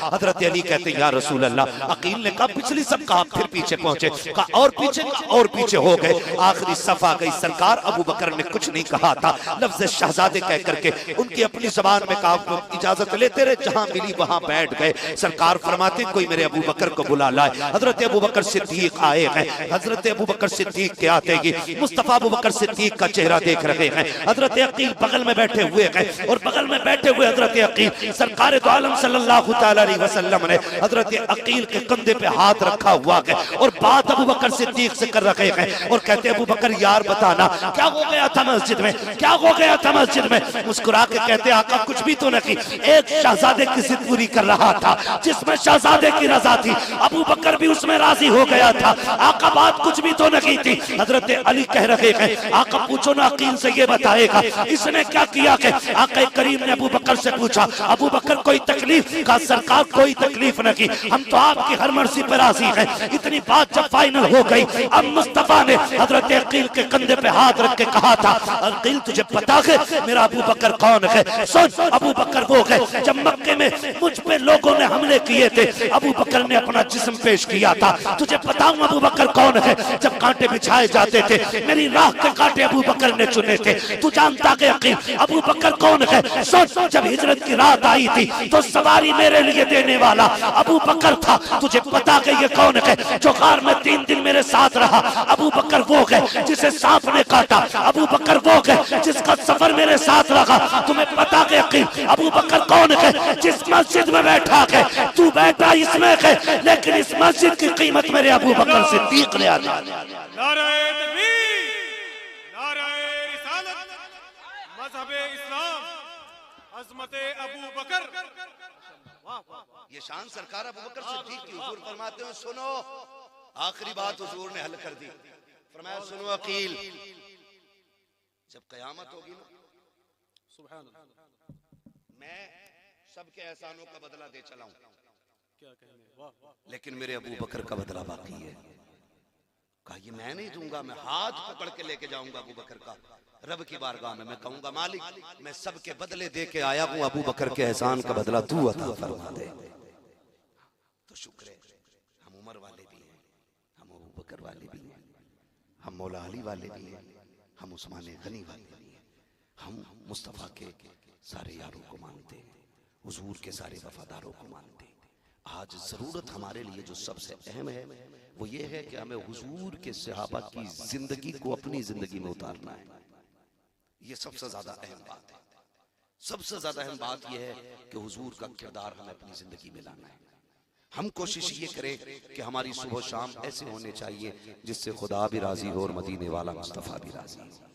हजरत अली कहते या रसूल अल्लाह। अकील ने कहा पिछली सब कहा, फिर पीछे पहुंचे, कहा और पीछे, और पीछे हो गए, आखिरी सफा गई। सरकार अबू बकर ने कुछ नहीं कहा था, लफ्ज़ शहजादे कह करके उनकी अपनी जबान में कहा, इजाजत लेते रहे, जहां मिली वहां बैठ गए। सरकार फरमाते कोई मेरे अबू बकर को बुला लाए। हजरत अबू बकर सिद्दीक आए हैं। हजरत अबू बकर सिद्दीक के आते ही मुस्तफा अबू बकर सिद्दीक का चेहरा देख रहे हैं। हजरत अकील बगल में बैठे हुए हैं और बगल में बैठे हुए हजरत अकील, सरकार दो आलम सल्लल्लाहु तआला अलैहि वसल्लम ने हजरत अकील के कंधे पे हाथ रखा हुआ है और बात अबू बकर सिद्दीक से कर रहे हैं और कहते अबू बकर यार बताना क्या हो गया था मस्जिद में, क्या हो गया था मस्जिद में। मुस्कुरा के कहते आका कुछ भी तो नहीं, एक शहजादे की जिद पूरी कर रहा था जिसमें शहजादे की रजा थी, अबू बकर भी उसमें राजी हो गया था। आका बात कुछ भी तो नहीं थी। हजरत अली कह रहे हैं आका पूछो ना अकील से ये बताएगा इसने क्या किया कि आका करीम ने अबू बकर से पूछा अबू बकर कोई तकलीफ का, सरकार कोई तकलीफ नहीं, हम तो आपकी हर मर्जी पर राजी हैं। इतनी बात जब फाइनल हो गई, अब मुस्तफा ने हजरत अकील के कंधे पे हाथ रख के कहा था अकील तुझे पता है मेरा अबू बकर कौन है। सोच अबू बकर वो है जब मक्के में मुझ पे लोगों ने हमले किए थे, अबू बकर ने अपना जिस्म पेश किया था। तुझे बताऊं अबू बकर कौन है, जब कांटे बिछाए जाते थे मेरी राह के कांटे अबू बकर ने चुने थे। तू जानता है अकील अबू बकर कौन है। सोच जब हिजरत की रात आई थी तो सवारी मेरे लिए देने वाला अबू बकर था। तुझे पता है ये कौन है जो गार में 3 दिन मेरे साथ रहा, अबू बकर वो है जिसे सांप ने काटा, अबू बकर वो है जिसका सफर मेरे साथ रहा। तुम्हें पता है अकील अबू बकर कौन है, जिस मस्जिद में बैठा है तू बैठा इसमें है, लेकिन इस मस्जिद की कीमत मेरे अबू बकर सिद्दीक ने अदा की। नारे तकबीर, नारे रिसालत, मज़हबे इस्लाम, अज़मते अबू बकर। ये शान सरकार अबू बकर सिद्दीक की। हुजूर फरमाते हैं सुनो, आखिरी बात हुजूर ने हल कर दी। फरमाया सुनो अकील, जब कयामत होगी ना सुभान अल्लाह, मैं सबके एहसानों का बदला दे चलाऊं, क्या कहने, वाह वाह। लेकिन मेरे अबू बकर का बदला बाकी है। कहा ये मैं नहीं दूंगा, मैं हाथ पकड़ के लेके जाऊंगा अबू बकर का रब की बारगाह में। मैं कहूंगा मालिक मैं सबके बदले दे के आया हूं, अबू बकर के एहसान का बदला तू अता फरमा दे। तो शुक्र है हम उमर वाले भी हैं, हम अबू बकर वाले भी हैं, हम मौला अली वाले भी हैं, हम उस्मान गनी वाले भी हैं, हम मुस्तफा के सारे यारों को मानते हैं, हुजूर के सारे वफादारों को मानते हैं। आज जरूरत हमारे लिए जो सबसे अहम है वो ये है कि हमें हुजूर के सहाबा की जिंदगी को अपनी जिंदगी में उतारना है। ये सबसे ज्यादा अहम बात है। सबसे ज्यादा अहम बात यह है कि हुजूर का किरदार हमें अपनी जिंदगी में लाना है। हम कोशिश ये करें कि हमारी सुबह शाम ऐसे होने चाहिए जिससे खुदा भी राजी हो और मदीने वाला मुस्तफा भी राजी हो।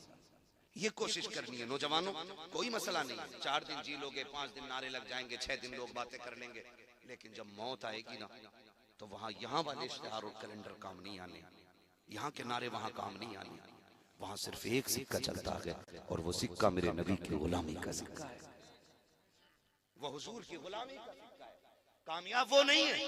ये कोशिश करनी है नौजवानों, कोई मसला नहीं है, 4 दिन जी लोगे, 5 दिन नारे लग जाएंगे, 6 दिन लोग बातें कर लेंगे, लेकिन जब मौत आएगी ना तो वहां यहाँ वाले इश्तिहार और कैलेंडर काम नहीं आने, यहाँ के नारे वहां काम नहीं आने। वहां सिर्फ एक सिक्का चलता है और वो सिक्का मेरे नबी की गुलामी का सिक्का है, वो हुजूर की गुलामी का सिक्का है। कामयाब वो नहीं है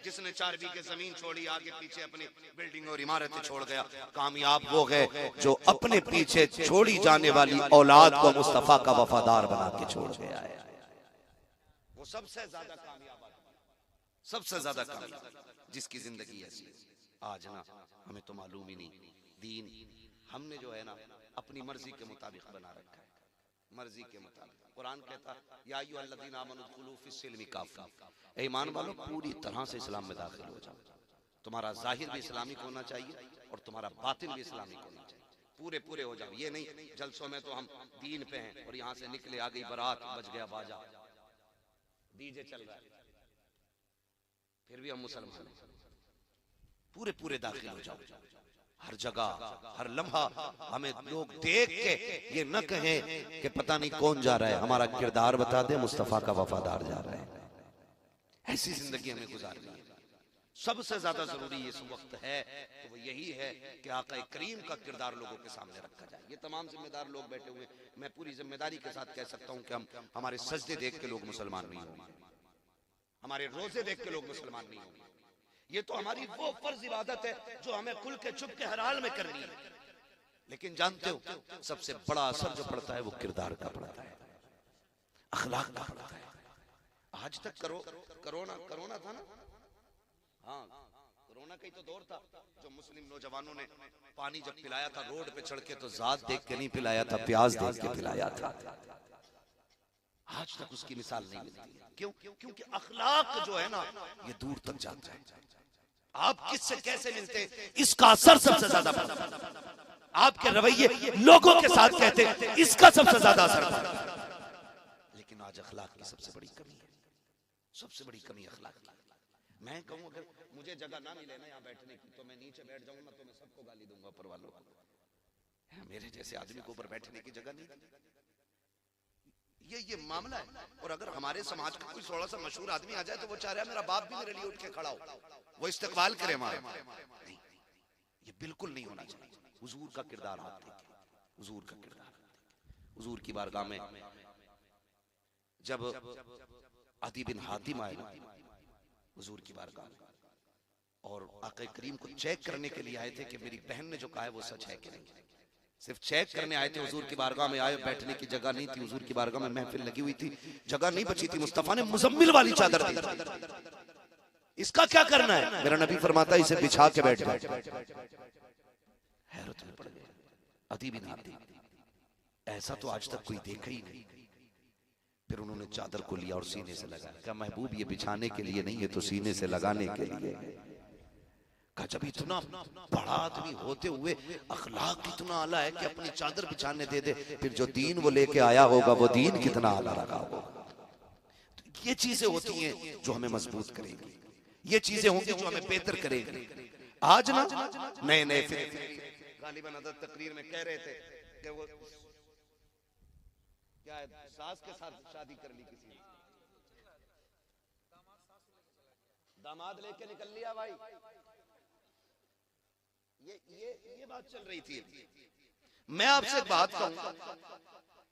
जिसने 4 बीघे जमीन छोड़ी, आगे पीछे अपनी बिल्डिंग और इमारतें छोड़ गया। कामयाब वो है जो अपने पीछे छोड़ी जाने वाली औलाद को मुस्तफा का वफादार बना के छोड़ गया है। वो सबसे ज्यादा कामयाब, सबसे ज्यादा कामयाब जिसकी जिंदगी ऐसी। आज ना हमें तो मालूम ही नहीं, दीन हमने जो है ना अपनी मर्जी के मुताबिक बना रखा है, मर्जी के मुताबिक। कुरान कहता या अय्युहल्लज़ीना आमनू दुखुलू फिस्सिल्मी काफ़ा, ए ईमान वालों पूरी तरह से इस्लाम में दाखिल हो जाओ। तुम्हारा जाहिर भी इस्लामिक होना चाहिए और तुम्हारा बातिन भी इस्लामिक होना चाहिए, पूरे पूरे हो जाओ। ये नहीं जलसों में तो हम दीन पे हैं और यहाँ से निकले आ गई बारात, बज गया बाजा, डीजे चल रहा है, फिर भी हम मुसलमान हैं। पूरे पूरे दाखिल हो जाओ, हर जगह हर लम्हा हमें लोग देख के ये न कहें कि पता नहीं कौन जा रहा है, हमारा किरदार बता दे मुस्तफा का वफादार जा रहा है। ऐसी जिंदगी हमें गुजारनी है। सबसे ज्यादा जरूरी इस वक्त है तो वो यही है कि आका करीम का किरदार लोगों के सामने रखा जाए। ये तमाम जिम्मेदार लोग बैठे हुए, मैं पूरी जिम्मेदारी के साथ कह सकता हूँ कि हम हमारे सजदे देख के लोग मुसलमान नहीं होंगे, हमारे रोजे देख के लोग मुसलमान नहीं होंगे। ये तो हमारी वो फर्ज इबादत है जो हमें खुल के छुप के हर हाल में करनी है। लेकिन जानते हो सबसे बड़ा असर जो पड़ता है वो किरदार का पड़ता है, अखलाक का पड़ता है। आज तक कोरोना कोरोना था ना, हाँ कोरोना का ही तो दौर था, जो मुस्लिम नौजवानों ने पानी जब पिलाया था रोड पे चढ़ के, तो जात देख के नहीं पिलाया था, प्याज देख के पिलाया था। आज तक उसकी मिसाल नहीं मिलती। क्यों? क्योंकि अखलाक जो है ना ये दूर तक जाता है। आप किससे कैसे मिलते हैं इसका असर सबसे ज्यादा पड़ता है। आपके रवैये लोगों के साथ कहते हैं इसका सबसे ज्यादा असर पड़ता है। लेकिन आज अखलाक की सबसे बड़ी कमी है, सबसे बड़ी कमी अखलाक की। मैं कहूं अगर मुझे जगह ना मिले ना यहाँ बैठने की, तो मैं नीचे बैठ जाऊंगा, तो मैं सबको गाली दूंगा ऊपर वालों को। मेरे जैसे आदमी को ऊपर बैठने की जगह नहीं। ये मामला है। और अगर हमारे समाज का कोई थोड़ा सा मशहूर आदमी आ जाए तो वो चाह रहा है मेरा बाप भी मेरे लिए उठ के खड़ा हो, वो इस्तकबाल करे हमारा। नहीं, ये बिल्कुल नहीं होना चाहिए। हुजूर का किरदार आप देखिए, हुजूर का किरदार। हुजूर की बारगाह में जब अदी बिन हातिम आए ना हुजूर की बारगाह में, और आका करीम को चेक करने के लिए आए थे कि मेरी बहन ने जो कहा है वो सच है कि नहीं। सिर्फ चेक करने आए थे। हुजूर की बारगाह में आए, बैठने की जगह नहीं थी। हुजूर की बारगाह में महफिल लगी हुई थी, जगह नहीं बची थी। मुस्तफा ने मुजम्मिल वाली चादर दी। इसका क्या करना है? मेरा नबी फरमाता है इसे बिछा के बैठ जाओ। हैरत में पड़ गए अदी बिन हातिम, ऐसा तो आज तक कोई देखा ही नहीं। फिर उन्होंने चादर को लिया और सीने से लगाया। क्या महबूब ये बिछाने के लिए नहीं है तो सीने से लगाने के लिए। कहा जब इतना बड़ा आदमी होते हुए अखलाक इतना आला है कि अपनी चादर बिछाने दे दे, फिर जो दीन वो लेके आया होगा वो दीन कितना आला रखा होगा। तो ये चीजें होती हैं जो हमें मजबूत करेंगी, ये चीजें होंगी जो हमें बेहतर करेंगी। आज ना नए नए गालिबन हज़रत तकरीर में कह रहे थे कि वो क्या है, सास के साथ शादी कर ली किसी ने, दामाद लेके निकल लिया भाई। ये बात चल रही थी। मैं आपसे एक बात कहूंगा,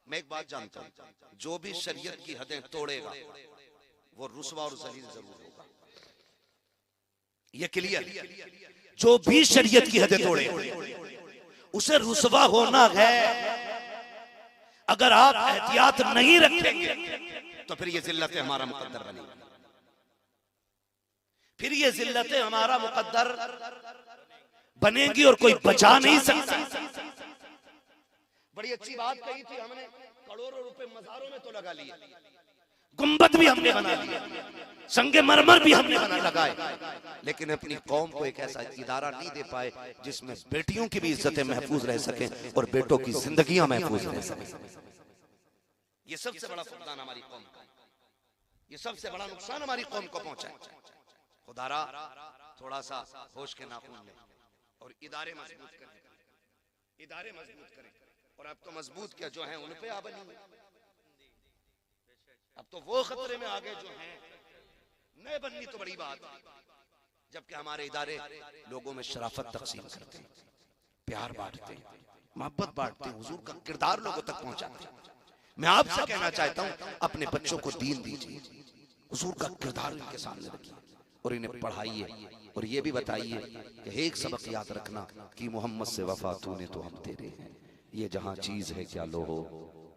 मैं एक बात जानता हूं, जो भी शरीयत की हदें तोड़ेगा वो रुसवा और जलील जरूर होगा। ये क्लियर। जो भी शरीयत की हदें तोड़ेगा उसे रुसवा होना है। अगर आप एहतियात नहीं रखेंगे तो फिर ये जिल्लतें हमारा मुकद्दर बनेगी, फिर ये जिल्लतें हमारा मुकद्दर बनेगी और कोई बचा नहीं सकता। बड़ी अच्छी बात कही थी हमने, करोड़ों रुपए मज़ारों में तो लगा लिए, गुंबद भी हमने बना लिए, संगे मरमर भी हमने बना लगाए, लेकिन अपनी कौम को एक ऐसा इदारा नहीं दे पाए जिसमें बेटियों की भी इज्जतें महफूज रह सकें और बेटों की जिंदगियां महफूज रह सकें। ये सबसे बड़ा फुकदान हमारी कौम का, ये सबसे बड़ा नुकसान हमारी कौम को पहुंचा है। खुदारा थोड़ा सा होश के नाखून लें और इदारे मजबूत करें, इदारे मजबूत करें। और अब तो मजबूत क्या, जो हैं उन पे आ बनी हुई। अब तो वो खतरे में आ गए जो हैं, नए बननी तो बड़ी बात, जबकि हमारे इदारे लोगों में शराफत तकसीम करते हैं, प्यार बांटते हैं, मोहब्बत बांटते हैं, हुजूर का किरदार लोगों तक पहुंचाते हैं। मैं आपसे कहना चाहता हूं अपने बच्चों को दीन दीजिए, हुजूर का किरदार इनके सामने रखिए और इन्हें पढ़ाइए। और ये भी बताइए कि एक सबक याद रखना कि मोहम्मद से वफा तूने तो हम तेरे हैं, ये जहां चीज है क्या लोहो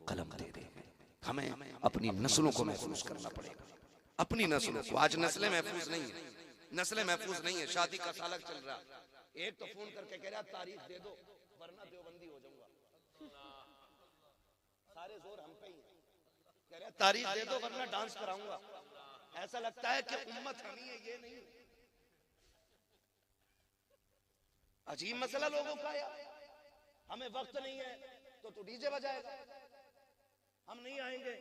कलम तेरे हैं। हमें अपनी नस्लों को महफूज करना पड़ेगा, अपनी नस्लों को। आज नस्लें महफूज नहीं है, नस्लें महफूज नहीं है। शादी का सालक चल रहा, एक तो फोन करके कह रहा तारीख दे दो वरना देवबंदी हो जाऊंगा। सारे जोर हम पे ही है, कह रहा तारीख दे दो वरना डांस कराऊंगा। ऐसा लगता है कि उम्मत हम ही है, ये नहीं। अजीब मसला लोगों का यार। हमें वक्त नहीं है तो तू डीजे बजाएगा, हम नहीं आएंगे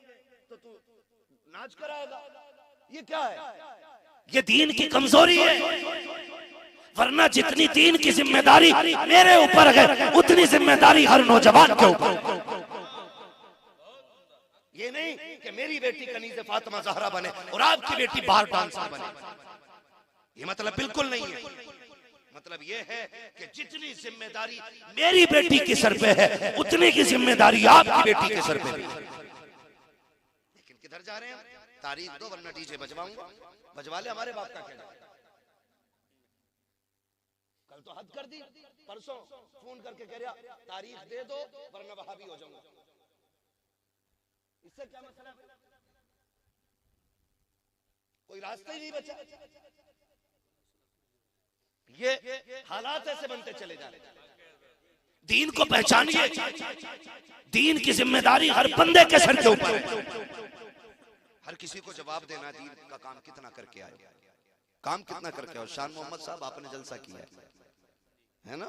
तो तू नाच कराएगा। ये क्या है? ये दीन की कमजोरी है। वरना जितनी दीन की जिम्मेदारी मेरे ऊपर है उतनी जिम्मेदारी हर नौजवान के ऊपर। ये नहीं कि मेरी बेटी कनीज़े फातिमा ज़हरा बने और आपकी बेटी बार डांसर बने, ये मतलब बिल्कुल नहीं है। मतलब ये है कि जितनी जिम्मेदारी मेरी बेटी के सर पे है उतनी की जिम्मेदारी आपकी बेटी के सर पे है। लेकिन किधर जा रहे हैं? तारीख दो वरना डीजे बजवाऊंगा। बजवा ले, हमारे बाप का कहना। कल तो हद कर दी, परसों फोन करके कह रहा तारीख दे दो वरना वहाबी हो जाऊंगा। इससे क्या मतलब? कोई रास्ता ही नहीं बचा। ये हालात ऐसे बनते चले जा रहे हैं। दीन को पहचानिए, दीन की जिम्मेदारी हर बंदे के सर के ऊपर है। हर किसी को जवाब देना दीन का काम कितना करके आए, काम कितना करके आए। शान मोहम्मद साहब आपने जलसा किया है ना,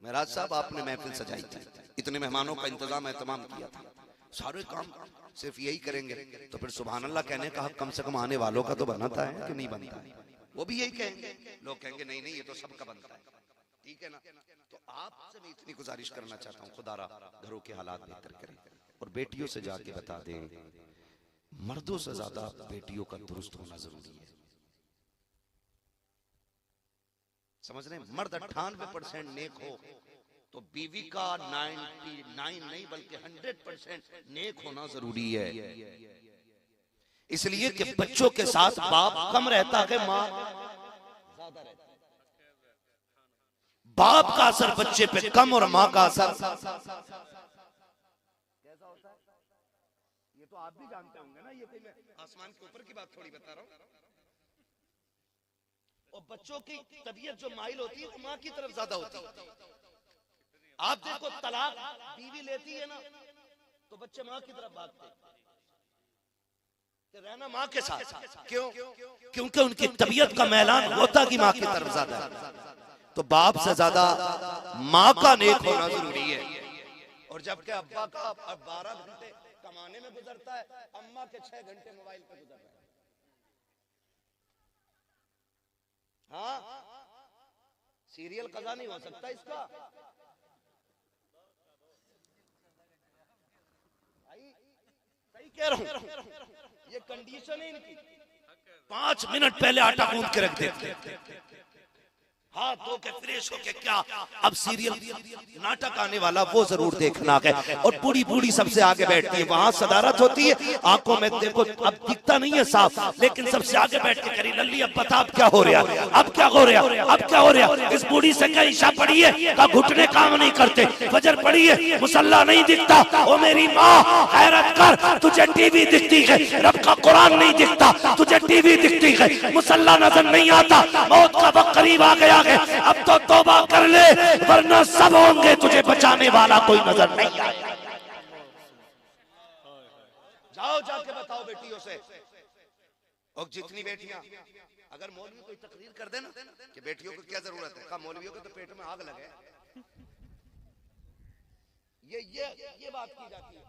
महराज साहब आपने महफिल सजाई थी, इतने मेहमानों का इंतजाम एहतमाम किया था, सारे काम सिर्फ यही करेंगे तो फिर सुभान अल्लाह कहने का हक कम से कम आने वालों का तो बनता है कि नहीं बनता है? वो भी यही कहेंगे, लोग कहेंगे नहीं नहीं ये तो सबका बनता है, ठीक है ना। तो आपसे मैं इतनी गुजारिश करना चाहता हूँ, खुदारा घरों के हालात बेहतर करें और बेटियों से जाके बता दें, मर्दों से ज्यादा बेटियों का दुरुस्त होना जरूरी है। समझ रहे हैं? मर्द 98% नेक हो तो बीवी का 99 नहीं बल्कि 100% नेक होना जरूरी है। इसलिए कि बच्चों के साथ बाप कम रहता है, माँ ज्यादा रहता है। बाप का असर बच्चे पे कम और माँ का असर कैसा होता है ये तो आप भी जानते होंगे ना। ये कोई मैं आसमान के ऊपर की बात थोड़ी बता रहा हूँ। और बच्चों की तबीयत जो माइल होती है वो माँ की तरफ ज्यादा होती है। आप देखो तलाक बीवी लेती है ना तो बच्चे माँ की तरफ भागते हैं, रहना माँ के साथ। क्यों? क्योंकि उनकी तबीयत का मैलान होता कि माँ की तरफ ज्यादा है। तो बाप से ज्यादा माँ का नेक होना जरूरी है। और जबकि अब्बा का 12 घंटे कमाने में गुजरता है, अम्मा के 6 घंटे मोबाइल पे गुजर रहा है। हाँ, सीरियल कज़ा नहीं हो सकता इसका। सही कह रहा हूं, ये कंडीशन है इनकी। 5 मिनट पहले आटा गूंद के रख देते, हाथ धो के फ्रेश होके क्या अब सीरियल नाटक आने वाला वो जरूर देखना है। और बूढ़ी बूढ़ी सबसे आगे बैठती है, वहां सदारत होती है, आंखों में देखो अब दिखता नहीं है साफ, लेकिन सबसे आगे बैठ के करी लल्ली अब बता अब क्या हो रहा, अब क्या हो रहा, अब क्या हो रहा। इस बूढ़ी से क्या ईशा पड़ी है का घुटने काम नहीं करते, फजर पड़ी है मुसल्ला नहीं दिखता। ओ मेरी माँ हैरत कर, तुझे टीवी दिखती है, रब का कुरान नहीं दिखता, तुझे टीवी दिखती है, मुसल्ला नजर नहीं आता, मौत का वक्त करीब आ गया। अब तो तौबा कर ले वरना सब होंगे, तुझे बचाने वाला कोई नजर नहीं आएगा। जाओ जाके बताओ बेटियों से। और जितनी बेटियां अगर मौलवी कोई तकरीर कर देना कि बेटियों को क्या जरूरत है, कहा मौलवियों को तो पेट में आग लगे, ये बात की जाती है।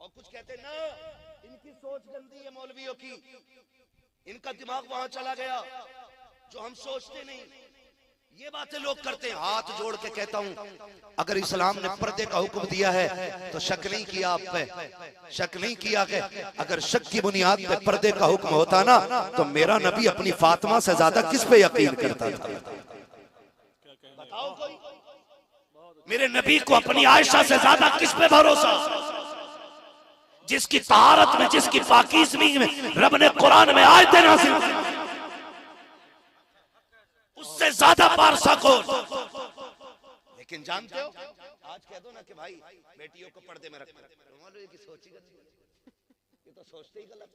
और कुछ कहते ना इनकी सोच गंदी है मौलवियों की, इनका दिमाग वहां चला गया जो हम सोचते नहीं। ये बातें लोग करते हैं। हाथ जोड़ के कहता हूं, अगर इस्लाम ने पर्दे का हुक्म दिया है तो शक नहीं किया आप पे, शक नहीं किया कि अगर शक की बुनियाद पे पर्दे का हुक्म होता ना तो मेरा नबी अपनी फातिमा से ज्यादा किस पे यकीन करता था? बताओ कोई। मेरे नबी को अपनी आयशा से ज्यादा किस पे भरोसा? जिसकी तहारत में, जिसकी पाकीज़गी में रब ने कुरान में आयतें नाज़िल की, उससे ज्यादा पारसा को। लेकिन जानते हो आज कह दो ना कि भाई बेटियों को पर्दे में रखना, मौलवी की सोच ही गलत, ये तो सोचते ही गलत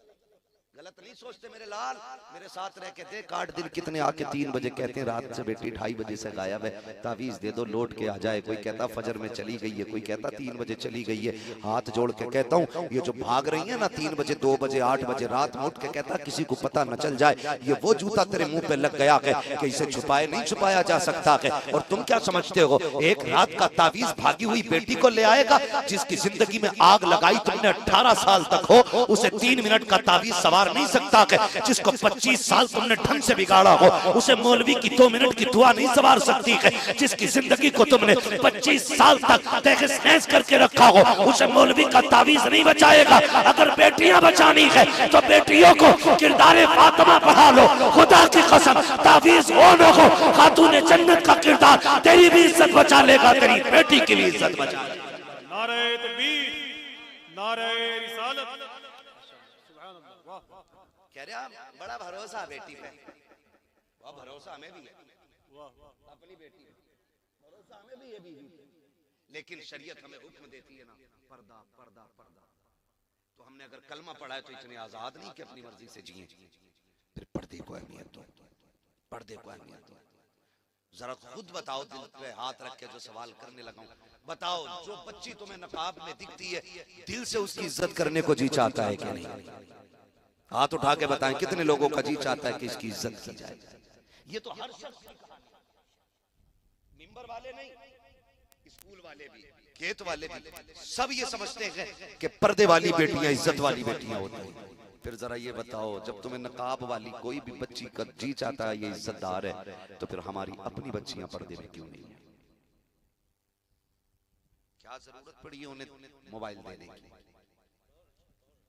नहीं सोचते। मेरे लाल मेरे साथ रह के देख 8 दिन कितने आके 3 बजे कहते हैं रात से बेटी 2:30 बजे से गायब है, तावीज दे दो लौट के आ जाए। कोई कहता फजर में चली गई है, कोई कहता 3 बजे चली गई है। हाथ जोड़ के कहता हूँ ये जो भाग रही है ना 3 बजे 2 बजे 8 बजे रात में उठ के कहता किसी को पता न चल जाए, ये वो जूता तेरे मुंह पे लग गया है कि इसे छुपाए नहीं छुपाया जा सकता है। और तुम क्या समझते हो एक रात का तावीज भागी हुई बेटी को ले आएगा? जिसकी जिंदगी में आग लगाई तुमने 18 साल तक हो, उसे 3 मिनट का तावीज सवार नहीं सकता है। जिसको 25 साल तुमने ढंग से बिगाड़ा हो उसे मौलवी की 2 मिनट की दुआ नहीं सवार सकती है। जिसकी जिंदगी को तुमने 25 साल तक तहस-नहस करके रखा हो उसे मौलवी का तावीज नहीं बचाएगा। अगर बेटियां बचानी है तो बेटियों को किरदारे फातिमा पढ़ा लो, खुदा की कसम तावीज वो न हो खातून जन्नत का किरदार तेरी भी इज्जत बचा लेगा, तेरी बेटी की भी इज्जत बचा लेगा। नारे तकबीर, नारे रिसालत। कह रहे बड़ा भरोसा बेटी पे, वो भरोसा हमें भी है अपनी बेटी पे, भरोसा हमें भी है बीवी पे। लेकिन शरीयत हमें हुक्म देती है ना पर्दा पर्दा पर्दा, तो हमने अगर कलमा पढ़ा है तो इतने आजाद नहीं कि अपनी मर्जी से जिए। फिर पर्दे को अहमियत दो, पर्दे को अहमियत दो। जरा खुद बताओ, दिल पे हाथ रख के जो सवाल करने लगा हूं, बताओ जो बच्ची तुम्हें नकाब में दिखती है, दिल से उसकी इज्जत करने को जी चाहता है कि नहीं? हाथ उठा के बताएं कितने लोगों का जी चाहता है कि इसकी इज्जत की जाए। ये तो हर शख्स की कहानी, मिंबर वाले नहीं, स्कूल वाले भी, खेत वाले भी, सब ये समझते हैं कि पर्दे वाली बेटियां इज्जत वाली बेटियां होती हैं। फिर जरा ये बताओ, जब तुम्हें नकाब वाली कोई भी बच्ची का जी चाहता है ये इज्जतदार है, तो फिर हमारी अपनी बच्चियां पर्दे में क्यों नहीं है? क्या जरूरत पड़ी है उन्हें मोबाइल देने की?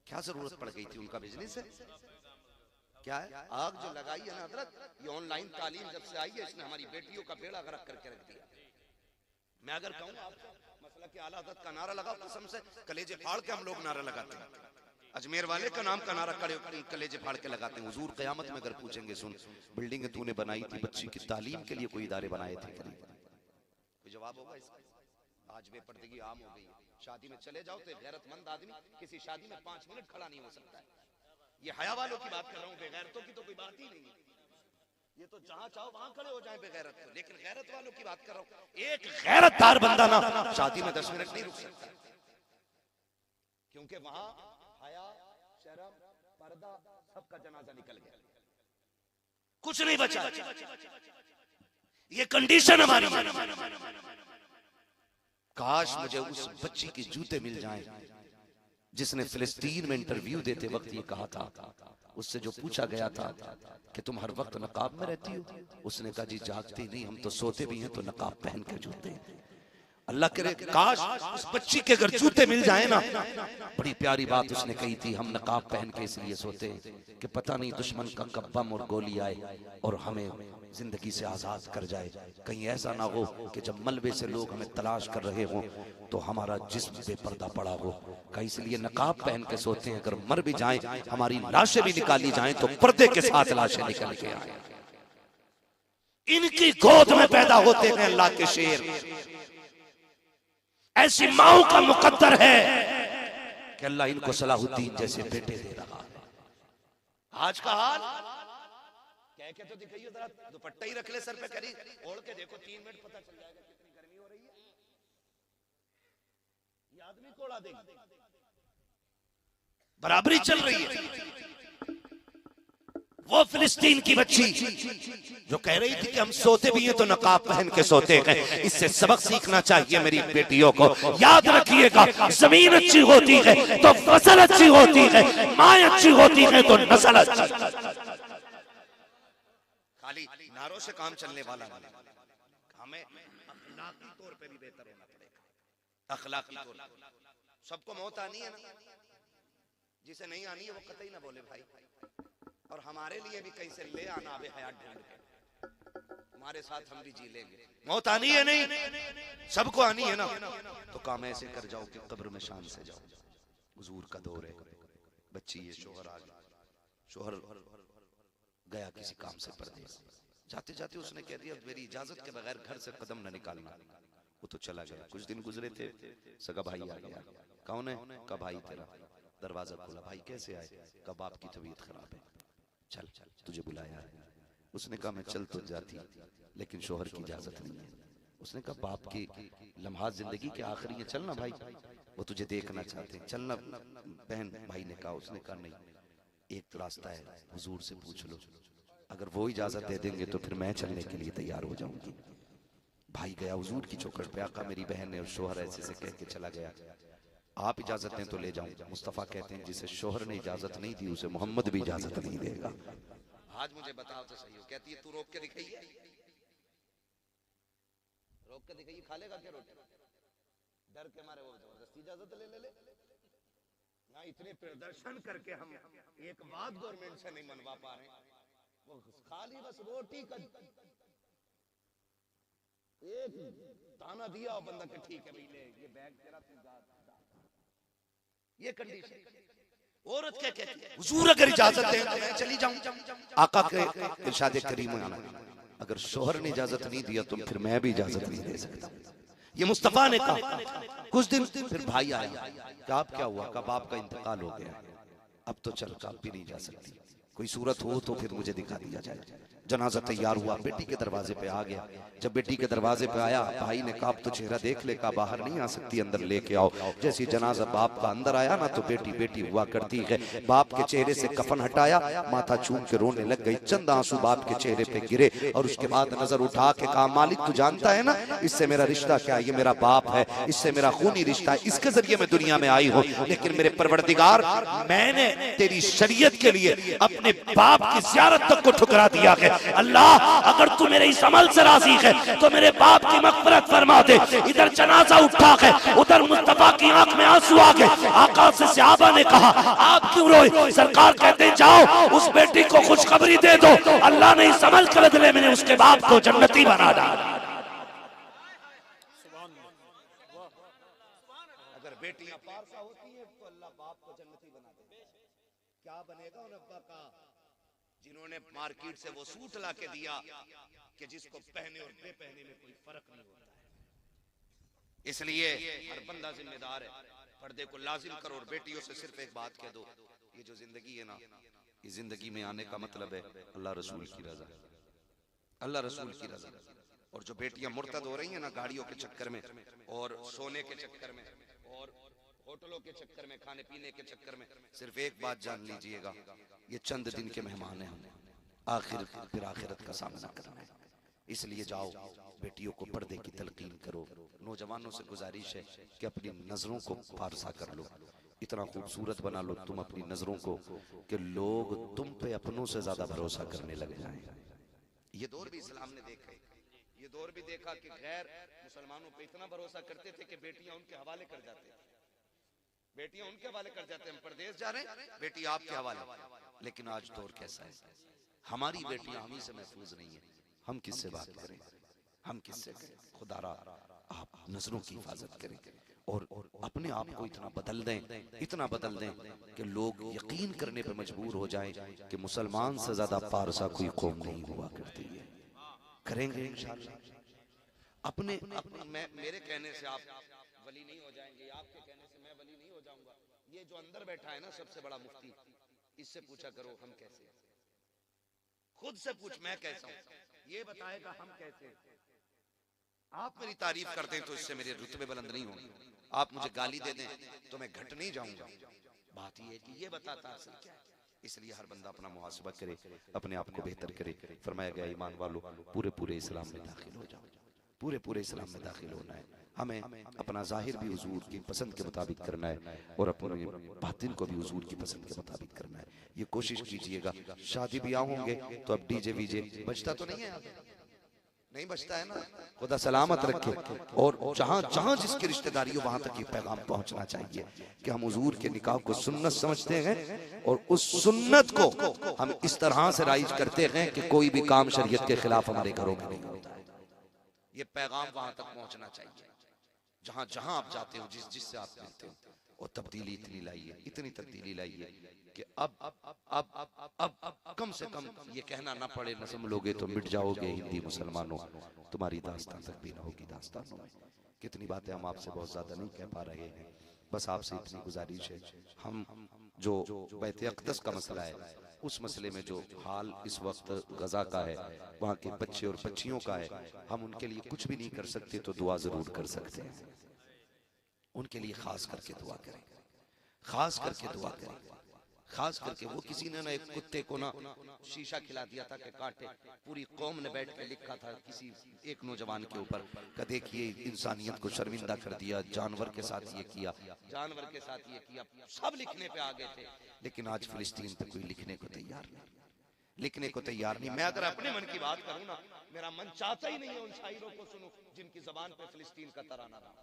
क्या जरूरत पड़ गई थी? उनका बिजनेस है क्या है? आग जो लगाई है ना हजरत, ये ऑनलाइन तालीम जब से आई है, इसने हमारी बेटियों का बेड़ा गर्क करके रख दिया। मैं अगर कहूँ मसला कि आला हजरत का नारा लगाओ, कसम से कलेजे फाड़ के हम लोग नारा लगाते हैं। अजमेर वाले का नाम का नारा कलेजे फाड़ के लगाते हैं। हुजूर क़यामत में अगर पूछेंगे, सुन बिल्डिंग तूने बनाई थी बच्ची की तालीम के लिए, कोई इदारे बनाए थे? कोई जवाब होगा इसका? आज बेपर्दगी आम हो गई है। शादी में चले जाओ तो गैरतमंद आदमी किसी शादी में 5 मिनट खड़ा नहीं हो सकता है। ये हया वालों की बात कर रहा हूँ, बेगैरतों की तो कोई बात ही नहीं है। ये तो जहां चाहो वहां खड़े हो जाए बेगैरत को, लेकिन गैरत वालों की बात कर रहा हूँ। एक गैरतदार बंदा ना शादी में 10 मिनट नहीं रुक सकता, क्योंकि वहां हया, शर्म, पर्दा सबका जनाजा निकल गया, कुछ नहीं बचा। ये कंडीशन हमारी। काश मुझे उस बच्ची के जूते मिल जाएं जिसने फिलिस्तीन में इंटरव्यू देते वक्त ये कहा था। उससे जो पूछा गया था कि तुम हर वक्त नकाब में रहती हो, उसने कहा जी जागती नहीं, हम तो सोते भी हैं तो नकाब पहन के जूते। अल्लाह करे काश उस बच्ची के अगर जूते मिल जाए ना। बड़ी प्यारी बात उसने कही थी, हम नकाब पहन के इसलिए सोते कि पता नहीं दुश्मन का कब बम और गोली आए और हमें जिंदगी से आजाद कर जाए। कहीं ऐसा ना हो कि जब मलबे से लोग हमें तलाश कर रहे हों तो हमारा जिस्म बेपर्दा पड़ा हो। कहीं इसलिए नकाब पहन के सोते हैं, अगर मर भी जाएं, हमारी लाशें भी निकाली जाएं तो पर्दे के साथ लाशें निकल के आए। इनकी गोद में पैदा होते हैं अल्लाह के शेर। ऐसी माओ का मुकद्दर है कि अल्लाह इनको सलाहुद्दीन जैसे बेटे दे रहा है। आज का हाल कह के तो दिखाइए, जरा दुपट्टा ही रख ले सर पे, करी ओढ़ के देखो 3 मिनट पता चल जाएगा कितनी गर्मी हो रही है। ये आदमी को उड़ा देगा। बराबरी चल रही है। वो फिलिस्तीन की बच्ची जो कह रही थी कि हम सोते भी हैं तो नकाब पहन के सोते हैं, इससे सबक सीखना चाहिए मेरी बेटियों को। याद रखिएगा, जमीन अच्छी होती है तो फसल अच्छी होती है, माँ अच्छी होती है तो नस्ल अच्छी। खाली नारों से काम चलने वाला नहीं, हमें अखलाकी तौर पे भी बेहतर होना पड़ेगा। अखलाकी तौर पे सबको मौत आनी है ना, जिसे नहीं आनी है वो कतई ना बोले भाई। और हमारे लिए भी कहीं से ले आना आवे हयात ढूंढ के, हमारे साथ हम भी जी लेंगे। मौत आनी है नहीं, सबको आनी है ना, तो काम ऐसे कर जाओ कि कब्र में शान से जाओ। हुजूर का दौर है, बच्ची ये शोहर आ गया, शोहर गया किसी काम से परदेस, जाते जाते उसने कह दिया मेरी इजाजत के बगैर घर से कदम न निकालना। वो तो चला गया। कुछ दिन गुजरे थे, सगा भाई आ गया। कौन है? का भाई तेरा। दरवाजा खोला, भाई कैसे आए? का बाप की तबीयत खराब है, चल तुझे बुलाया है। उसने कहा मैं चल तो जाती लेकिन शोहर की इजाजत नहीं है। उसने कहा बाप की लम्हात जिंदगी के आखिरी है, चलना भाई, वो तुझे देखना चाहते हैं, चलना बहन। भाई ने कहा, उसने कहा नहीं, एक रास्ता है, हुजूर से पूछ लो, अगर वो इजाजत दे देंगे तो फिर मैं चलने के लिए तैयार हो जाऊंगी। भाई गया हुजूर की चौखट पे, आका मेरी बहन है और शोहर ऐसे से कह के चला गया, आप इजाजत दें तो ले जाऊं। मुस्तफा कहते हैं जिसे शोहर ने इजाजत नहीं दी उसे मोहम्मद भी इजाजत नहीं देगा। आज मुझे बताओ तो सही हो। कहती है तू रोक के दिखाइए, रोक के दिखाइए, खा लेगा क्या रोटी? डर के मारे वो जबरदस्ती इजाजत ले ले ना। इतने प्रदर्शन करके हम एक बात गवर्नमेंट से नहीं मनवा पा रहे, वो खाली बस रोटी का एक ताना दिया और बंदा के ठीक है भाई ले ये बैग तेरा, ये कंडीशन। औरत क्या कहती है? हुजूर अगर इजाजत दें तो मैं चली जाऊं। आका के इरशाद करीम में आना, अगर शोहर ने इजाजत नहीं दिया तो फिर मैं भी इजाजत नहीं दे सकता। ये मुस्तफा ने कहा। कुछ दिन फिर भाई आया, कि आप क्या हुआ? कब आपका इंतकाल हो गया, अब तो चल कब भी नहीं जा सकती, कोई सूरत हो तो फिर मुझे दिखा दिया जाए। जनाजा तैयार हुआ, बेटी के दरवाजे पे आ गया। जब बेटी के दरवाजे पे आया, भाई ने कहा अब तो चेहरा देख ले, का बाहर नहीं आ सकती, अंदर लेके आओ। जैसे जनाजा बाप का अंदर आया ना, तो बेटी बेटी हुआ करती है। बाप के चेहरे से कफन हटाया, माथा चूम के रोने लग गई। चंद आंसू बाप के चेहरे पे गिरे और उसके बाद नजर उठा के कहा, मालिक तू जानता है ना इससे मेरा रिश्ता क्या? ये मेरा बाप है, इससे मेरा खूनी रिश्ता है, इसके जरिए मैं दुनिया में आई हूँ। लेकिन मेरे परवरदिगार, मैंने तेरी शरीयत के लिए अपने बाप की ज़ियारत तक को ठुकरा दिया है। अल्लाह, अगर तू मेरे इस अमल से राजी है तो मेरे बाप की मग़फ़िरत फरमा दे। इधर जनाजा उठा है, उधर मुस्तफा की आंख में आंसू आ गए। आका से सहाबा ने कहा, आप क्यों रोए? सरकार कहते हैं, जाओ उस बेटी को खुशखबरी दे दो, अल्लाह ने इस अमल के बदले में उसके बाप को जन्नती बना डाला। अगर बेटियां पारसा होती है तो अल्लाह बाप को जन्नती बना दे। क्या बनेगा उन अब्बा का जिन्होंने मार्केट से वो सूट ला के दिया कि जिसको पहने और बेपहने में कोई फर्क नहीं होता है। इसलिए हर बंदा जिम्मेदार है, पर्दे को लाजिम करो। और बेटियों से सिर्फ एक बात कह दो, ये जो जिंदगी है ना, ये जिंदगी में आने का मतलब है अल्लाह रसूल की रजा, अल्लाह रसूल की रजा। और जो बेटियां मुर्तद हो रही हैं ना, गाड़ियों के चक्कर में और सोने के चक्कर में और होटलों के चक्कर में, खाने पीने के चक्कर में, सिर्फ एक बात जान लीजिएगा, ये चंद दिन के मेहमान हैं, आखिर फिर आखिरत का सामना करना है। इसलिए जाओ, बेटियों को पर्दे की तलकीन करो। नौजवानों से गुजारिश है कि अपनी नजरों को फारसा कर लो, इतना खूबसूरत बना लो तुम अपनी नजरों को कि लोग तुम पे अपनों से ज्यादा भरोसा करने लग जाएं। ये दौर भी इस्लाम ने देखा है, ये दौर भी देखा कि गैर मुसलमानों पे इतना भरोसा करते थे कि बेटियां उनके हवाले कर जाते, बेटियां उनके हवाले कर जाते, हम परदेश जा रहे हैं, बेटी आपके हवाले। लेकिन आज दौर कैसा है, हमारी बेटियां हम ही से महफूज नहीं है, हम किससे बात करें, हम किससे करें? खुदारा आप नजरों की हिफाजत करें और अपने आप को इतना बदल दें, इतना बदल दें कि लोग यकीन करने पर मजबूर हो जाएं कि मुसलमान से ज्यादा पारसा कोई कौम नहीं हुआ करती है। करेंगे इंशाअल्लाह। अपने मेरे कहने से आप वली नहीं हो जाएंगे, आपके कहने से मैं वली नहीं हो जाऊंगा। ये जो अंदर बैठा है ना सबसे बड़ा मुफ्ती, इससे पूछा करो हम कैसे हैं, खुद से पूछ मैं कैसा हूं, ये बताएगा हम कैसे हैं। आप मेरी तारीफ करते हैं तो इससे मेरे रुतबे बुलंद नहीं होंगे, आप मुझे गाली दे दें तो मैं घट नहीं जाऊंगा। बात ये है कि ये बताता असल क्या है। इसलिए हर बंदा अपना मुहासबा करे, अपने आप को बेहतर करे। फरमाया गया ईमान वालों पूरे पूरे इस्लाम में दाखिल हो जाओ, पूरे पूरे इस्लाम में दाखिल होना है। हमें अपना जाहिर भी हुजूर की पसंद के मुताबिक करना है और अपने बातिन को भी हुजूर की पसंद के मुताबिक करना है। ये कोशिश कीजिएगा। शादी ब्याह होंगे तो अब डीजे वीजे बजता तो नहीं है, नहीं बचता है ना, खुदा सलामत रखे। और जहां जहां जिसकी रिश्तेदारी हो वहां तक ये पैगाम पहुंचना चाहिए कि हम हुजूर के निकाह को सुन्नत समझते हैं और उस सुन्नत को हम इस तरह से राइज करते हैं कि कोई भी काम शरीयत के खिलाफ हमारे घरों में नहीं होता है। ये पैगाम वहां तक पहुंचना चाहिए। जहां जहां आप जाते हो, जिस जिससे आप मिलते हो, और तब्दीली इतनी लाइए, इतनी तब्दीली लाइए कि अब कम से कम ये कहना ना पड़े नज़म लोगे तो मिट जाओगे हिंदी मुसलमानों, तुम्हारी दास्तान तक भी ना होगी दास्तानों में। कितनी बातें हम आपसे बहुत ज्यादा नहीं कह पा रहे हैं, बस आपसे इतनी गुजारिश है, हम जो बैत अक़दस का मसला है, उस मसले में जो हाल इस वक्त गजा का है, वहाँ के बच्चे और बच्चियों का है, हम उनके लिए कुछ भी नहीं कर सकते तो दुआ जरूर कर सकते हैं। उनके लिए खास करके दुआ करें, खास करके दुआ करें। खास करके वो किसी ने ना एक कुत्ते को ना शीशा खिला दिया था कि काटे, पूरी कौम ने बैठ के लिखा था किसी एक नौजवान के ऊपर कि देखिए इंसानियत को शर्मिंदा कर दिया, जानवर के साथ ये किया, जानवर के साथ ये किया, सब लिखने पे आ गए थे। लेकिन आज फिलिस्तीन पे कोई लिखने को तैयार नहीं, लिखने को तैयार नहीं। मैं अगर अपने मन की बात करूं ना, मेरा मन चाहता ही नहीं है उन शायरों को सुनूं जिनकी जबान पे फिलिस्तीन का तराना रहा।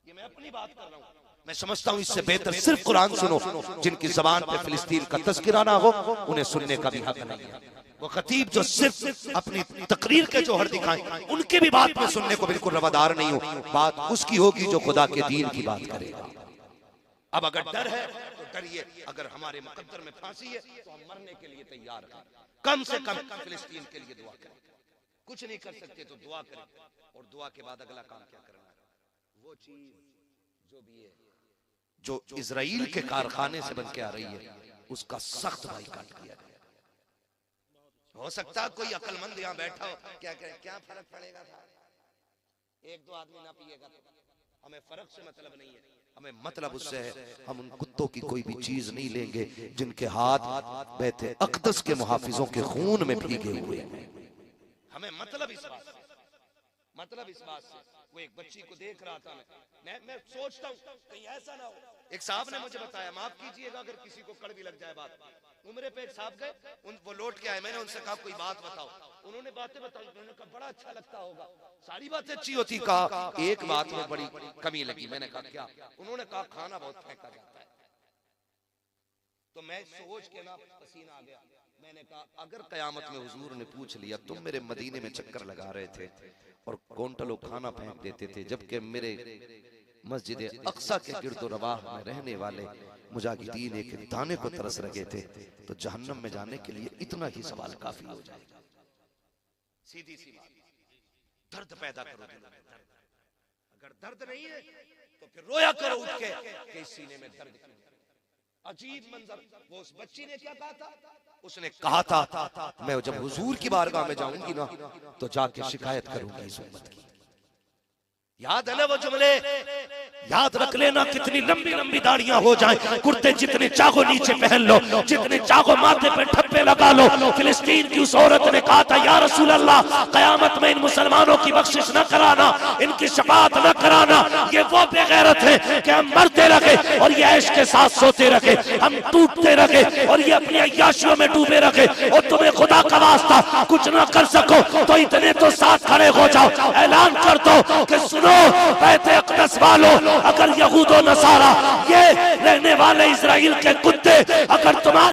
ये मैं अपनी बात कर रहा हूं। मैं समझता हूं इससे बेहतर सिर्फ कुरान सुनो, जिनकी जबान पे फिलिस्तीन का तज़किरा ना हो उन्हें सुनने का भी हक नहीं है। वो खतीब जो सिर्फ अपनी तकरीर के जोहर दिखाएं, उनके भी बात में सुनने को बिल्कुल रवादार नहीं हो। बात उसकी होगी जो खुदा के दीन की बात करेगा। अब अगर डर है तो डरिए, अगर हमारे मुकद्दर में फांसी है तो हम मरने के लिए तैयार हैं। कम से कम फिलिस्तीन के लिए दुआ करें। कुछ नहीं कर सकते तो दुआ करें, और दुआ के बाद अगला काम क्या करना है, वो चीज जो भी है जो इजराइल के कारखाने से बन के आ रही है, उसका सख्त बाइकाट किया गया। हो सकता है कोई अक्लमंद यहाँ बैठा हो, क्या करें, क्या फर्क पड़ेगा था, एक दो आदमी ना पिएगा तो, हमें फर्क से मतलब नहीं है, हमें मतलब उससे है हम उन कुत्तों की कोई भी चीज नहीं लेंगे जिनके हाथ बैते अक़दस के मुहाफिजों के खून में भीगे हुए हैं। हमें मतलब इस बात से, मतलब इस बात से, वो एक बच्ची को देख रहा था, मैं सोचता हूँ कहीं ऐसा ना हो, एक साहब ने मुझे बताया, माफ कीजिएगा अगर किसी को कड़वी लग जाए बात, उम्रे पे एक साहब गए, वो लौट के आए, मैंने उनसे कहा कोई बात बताओ, उन्होंने बातें बताई, उन्होंने कहा बड़ा अच्छा लगता होगा, सारी बातें अच्छी होती, कहा एक बात में बड़ी कमी लगी, मैंने कहा क्या, उन्होंने कहा खाना बहुत फेंका जाता है। तो मैं सोच के ना पसीना आ गया, मैंने कहा अगर कयामत में हुजूर ने पूछ लिया तुम मेरे मदीने में चक्कर लगा रहे थे और क्विंटलों खाना फेंक देते थे, जबकि मेरे मस्जिद अक्सा के गिरदो रवाह में रहने वाले मुजाहिदीन एक दाने को तरस रखे थे, तो जहन्नम में जाने के लिए इतना ही सवाल काफी हो जाएगा। सीधी सी बात, दर्द पैदा करो दिल में, दर्द, अगर दर्द नहीं है तो फिर रोया करो उठ के कि इस सीने में दर्द क्यों। अजीब मंजर, वो उस बच्ची ने क्या कहा था, उसने कहा था मैं जब हुजूर की बारगाह में जाऊंगी ना तो जाके शिकायत करूंगी इस उम्मत की। याद है ना वो जुमले, याद रख लेना, कितनी लंबी लंबी दाढ़ियां हो जाएं, कुर्ते जितने चाहो नीचे पहन लो, जितने चाहो माथे पे ठप्पे लगा लो। फिलिस्तीन की उस औरत ने कहा था या रसूल अल्लाह कयामत में इन मुसलमानों की बख्शिश न कराना, इनकी शफाअत न कराना, ये वो बेगैरत है कि हम मरते रहे और ये ऐश के साथ सोते रहे, हम टूटते रहे और ये अपनी अय्याशियों में डूबे रहे, और तुम्हें खुदा का वास्ता कुछ न कर सको तो इतने तो साथ खड़े हो जाओ, ऐलान कर दो कि सुनो बैते अक़दस वालों, अगर यहूद और नसारा ये रहने वाले इजराइल के कुत्ते अगर तुम्हारे